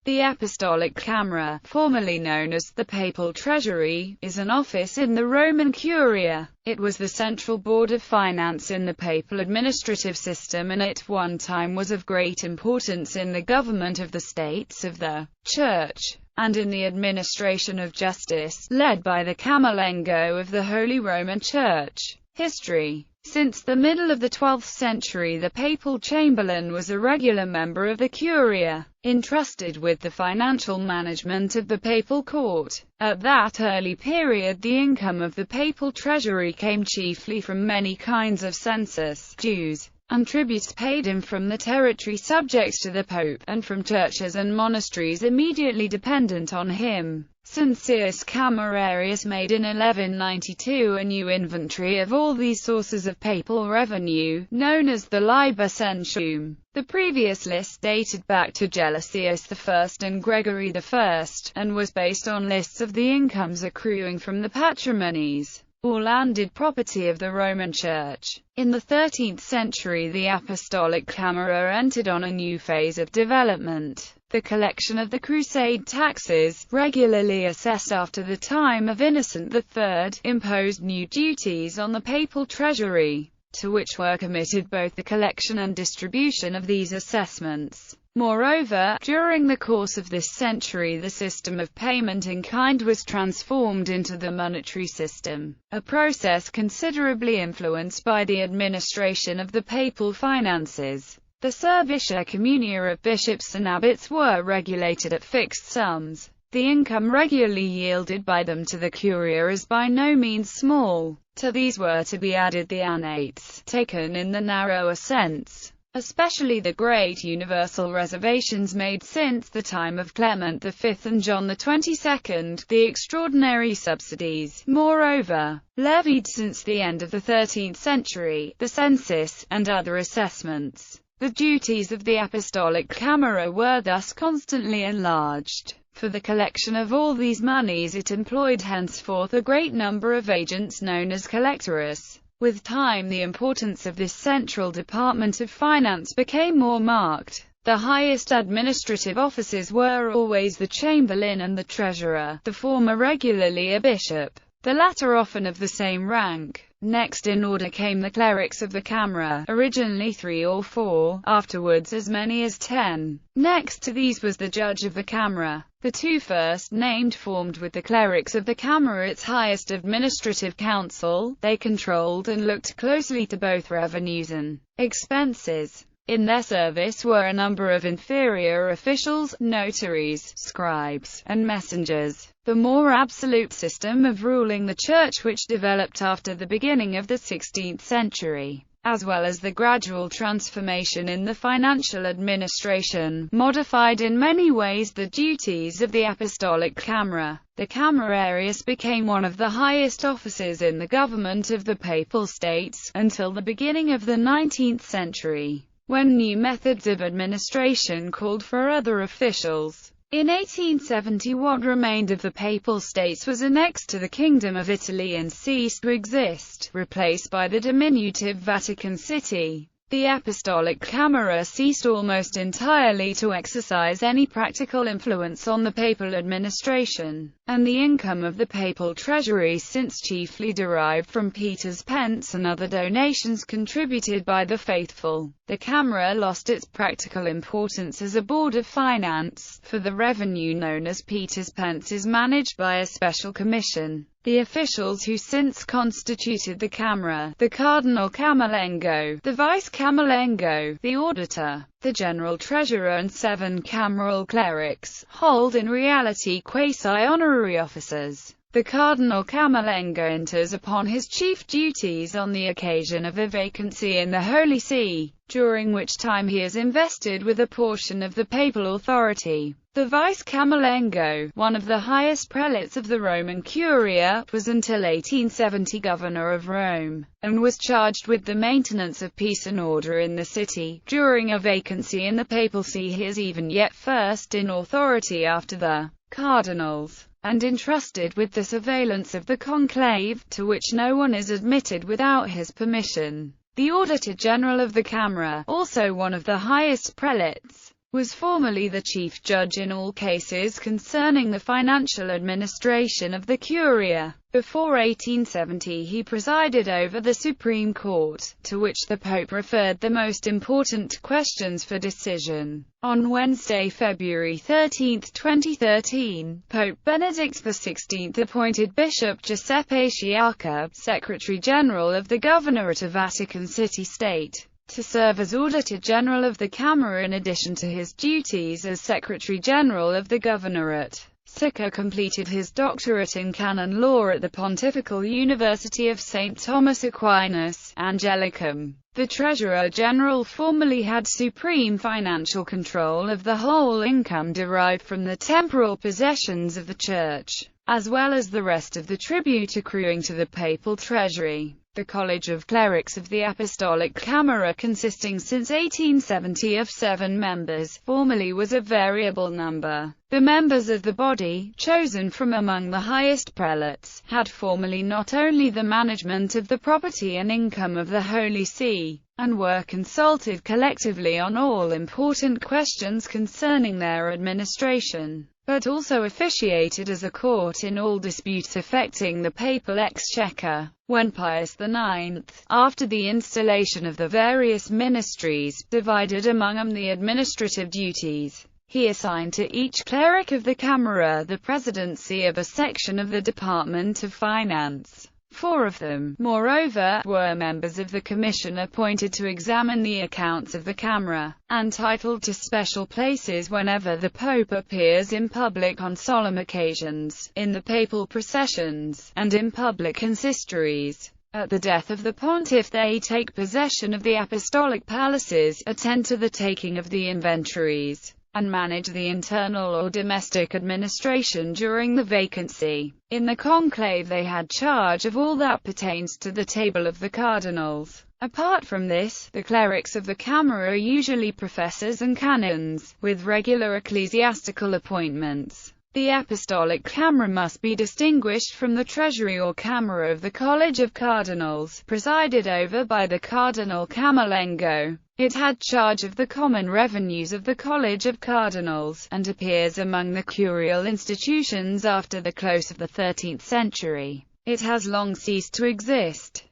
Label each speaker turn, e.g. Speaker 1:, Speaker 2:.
Speaker 1: The Apostolic Camera, formerly known as the Papal Treasury, is an office in the Roman Curia. It was the central board of finance in the papal administrative system and at one time was of great importance in the government of the states of the Church, and in the administration of justice, led by the Camerlengo of the Holy Roman Church. History. Since the middle of the 12th century the papal chamberlain was a regular member of the Curia, entrusted with the financial management of the papal court. At that early period the income of the papal treasury came chiefly from many kinds of census, dues, and tributes paid him from the territory subject to the Pope, and from churches and monasteries immediately dependent on him. Census Camerarius made in 1192 a new inventory of all these sources of papal revenue, known as the Liber Censum. The previous list dated back to Gelasius I and Gregory I, and was based on lists of the incomes accruing from the patrimonies, or landed property of the Roman Church. In the 13th century the Apostolic Camera entered on a new phase of development. The collection of the Crusade taxes, regularly assessed after the time of Innocent III, imposed new duties on the papal treasury, to which were committed both the collection and distribution of these assessments. Moreover, during the course of this century the system of payment in kind was transformed into the monetary system, a process considerably influenced by the administration of the papal finances. The servitia communia of bishops and abbots were regulated at fixed sums. The income regularly yielded by them to the curia is by no means small. To these were to be added the annates, taken in the narrower sense, especially the great universal reservations made since the time of Clement V and John XXII, the extraordinary subsidies, moreover, levied since the end of the 13th century, the census, and other assessments. The duties of the Apostolic Camera were thus constantly enlarged. For the collection of all these monies it employed henceforth a great number of agents known as collectores. With time the importance of this central department of finance became more marked. The highest administrative offices were always the chamberlain and the treasurer, the former regularly a bishop, the latter often of the same rank. Next in order came the clerics of the Camera, originally 3 or 4, afterwards as many as 10. Next to these was the judge of the Camera. The two first named formed with the clerics of the Camera its highest administrative council. They controlled and looked closely to both revenues and expenses. In their service were a number of inferior officials, notaries, scribes, and messengers. The more absolute system of ruling the Church which developed after the beginning of the 16th century, as well as the gradual transformation in the financial administration, modified in many ways the duties of the Apostolic Camera. The Camerarius became one of the highest offices in the government of the Papal States, until the beginning of the 19th century, when new methods of administration called for other officials. In 1870 what remained of the Papal States was annexed to the Kingdom of Italy and ceased to exist, replaced by the diminutive Vatican City. The Apostolic Camera ceased almost entirely to exercise any practical influence on the papal administration, and the income of the papal treasury since chiefly derived from Peter's pence and other donations contributed by the faithful. The Camera lost its practical importance as a board of finance, for the revenue known as Peter's pence is managed by a special commission. The officials who since constituted the Camera, the Cardinal Camerlengo, the Vice Camerlengo, the Auditor, the General Treasurer and 7 cameral clerics, hold in reality quasi-honorary offices. The Cardinal Camerlengo enters upon his chief duties on the occasion of a vacancy in the Holy See, during which time he is invested with a portion of the papal authority. The Vice Camerlengo, one of the highest prelates of the Roman Curia, was until 1870 governor of Rome, and was charged with the maintenance of peace and order in the city. During a vacancy in the papal see he is even yet first in authority after the cardinals, and entrusted with the surveillance of the conclave, to which no one is admitted without his permission. The Auditor General of the Camera, also one of the highest prelates, was formerly the chief judge in all cases concerning the financial administration of the Curia. Before 1870 he presided over the Supreme Court, to which the Pope referred the most important questions for decision. On Wednesday, February 13, 2013, Pope Benedict XVI appointed Bishop Giuseppe Sciacca, Secretary General of the Governorate of Vatican City State, to serve as Auditor General of the Camera in addition to his duties as Secretary General of the Governorate. Sciacca completed his doctorate in canon law at the Pontifical University of St. Thomas Aquinas, Angelicum. The Treasurer General formerly had supreme financial control of the whole income derived from the temporal possessions of the Church, as well as the rest of the tribute accruing to the papal treasury. The College of Clerics of the Apostolic Camera, consisting since 1870 of 7 members, formerly was a variable number. The members of the body, chosen from among the highest prelates, had formerly not only the management of the property and income of the Holy See, and were consulted collectively on all important questions concerning their administration, but also officiated as a court in all disputes affecting the papal exchequer. When Pius IX, after the installation of the various ministries, divided among them the administrative duties, he assigned to each cleric of the Camera the presidency of a section of the Department of Finance. 4 of them, moreover, were members of the commission appointed to examine the accounts of the Camera, entitled to special places whenever the Pope appears in public on solemn occasions, in the papal processions, and in public consistories. At the death of the pontiff they take possession of the apostolic palaces, attend to the taking of the inventories, and manage the internal or domestic administration during the vacancy. In the conclave they had charge of all that pertains to the table of the cardinals. Apart from this, the clerics of the Camera are usually professors and canons, with regular ecclesiastical appointments. The Apostolic Camera must be distinguished from the Treasury or Camera of the College of Cardinals, presided over by the Cardinal Camerlengo. It had charge of the common revenues of the College of Cardinals, and appears among the curial institutions after the close of the 13th century. It has long ceased to exist.